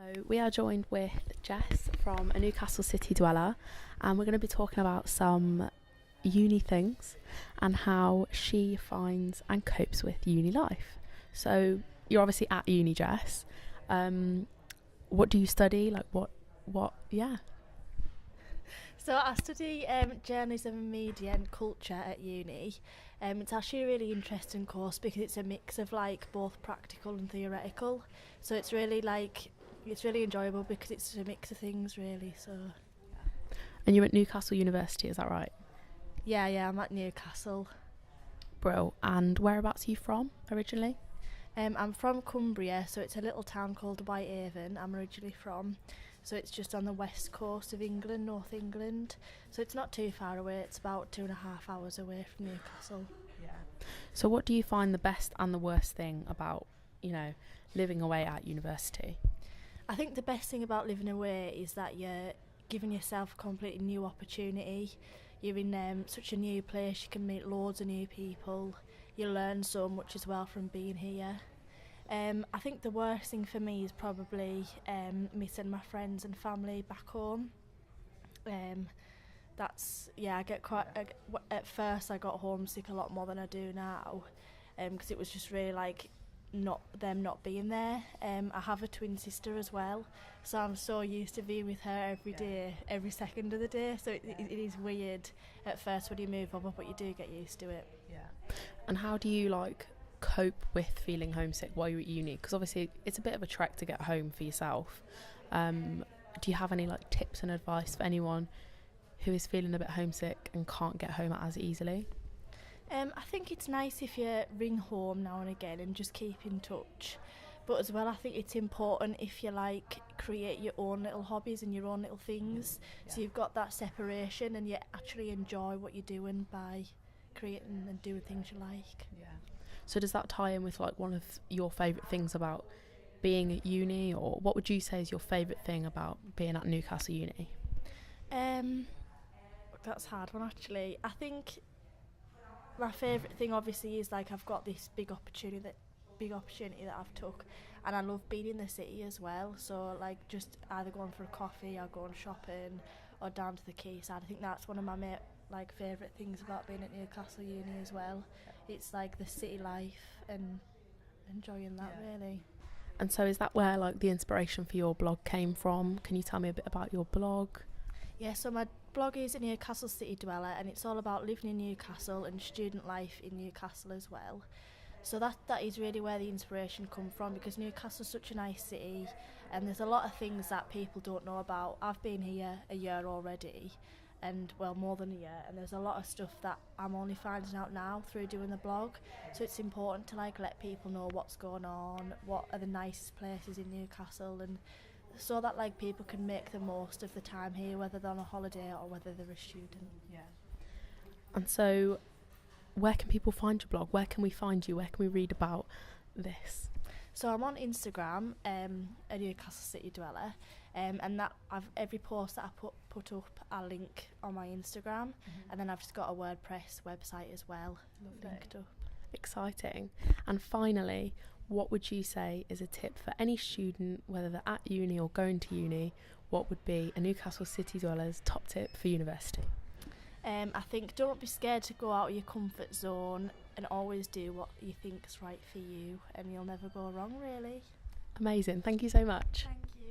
So we are joined with Jess from a Newcastle city dweller, and we're going to be talking about some uni things and how she finds and copes with uni life. So you're obviously at uni, Jess. What do you study? Like what? Yeah. So I study journalism and media and culture at uni. It's actually a really interesting course because it's a mix of like both practical and theoretical. So it's really enjoyable because it's a mix of things really. So And you're at Newcastle University, is that right? yeah, I'm at Newcastle. Bro, and whereabouts are you from originally? I'm from Cumbria, so it's a little town called Whitehaven. I'm originally from. So it's just on the west coast of England, North England. So it's not too far away. It's about 2.5 hours away from Newcastle. Yeah. So what do you find the best and the worst thing about, living away at university? I think the best thing about living away is that you're giving yourself a completely new opportunity. You're in such a new place, you can meet loads of new people. You learn so much as well from being here. I think the worst thing for me is probably missing my friends and family back home. I get quite. At first, I got homesick a lot more than I do now, because it was just really like not being there. I have a twin sister as well, so I'm so used to being with her every day, every second of the day. So it is weird at first when you move over, but you do get used to it. Yeah. And how do you cope with feeling homesick while you're at uni? Because obviously it's a bit of a trek to get home for yourself. Do you have any tips and advice for anyone who is feeling a bit homesick and can't get home as easily? I think it's nice if you ring home now and again and just keep in touch. But as well, I think it's important if you create your own little hobbies and your own little things. Yeah. So you've got that separation and you actually enjoy what you're doing by creating and doing things you like. Yeah. So does that tie in with one of your favourite things about being at uni, or what would you say is your favourite thing about being at Newcastle Uni? That's a hard one actually. I think my favourite thing obviously is I've got this big opportunity that I've took, and I love being in the city as well. So just either going for a coffee or going shopping or down to the quayside. I think that's one of my favourite things about being at Newcastle Uni as well. It's the city life and enjoying that really. And so is that where the inspiration for your blog came from? Can you tell me a bit about your blog? Yeah, so my blog is a Newcastle city dweller, and it's all about living in Newcastle and student life in Newcastle as well. So that is really where the inspiration come from, because Newcastle's such a nice city and there's a lot of things that people don't know about. I've been here a year already, and more than a year, and there's a lot of stuff that I'm only finding out now through doing the blog. So it's important to let people know what's going on, what are the nicest places in Newcastle, and so that people can make the most of the time here, whether they're on a holiday or whether they're a student. Yeah. And so where can people find your blog? Where can we find you? Where can we read about this? So I'm on Instagram, a Newcastle city dweller, and that every post that I put up, I link on my Instagram, and then I've just got a WordPress website as well. Lovely. Linked up. Exciting. And finally, what would you say is a tip for any student, whether they're at uni or going to uni? What would be a Newcastle city dweller's top tip for university? I think don't be scared to go out of your comfort zone and always do what you think is right for you, and you'll never go wrong really. Amazing. Thank you so much. Thank you.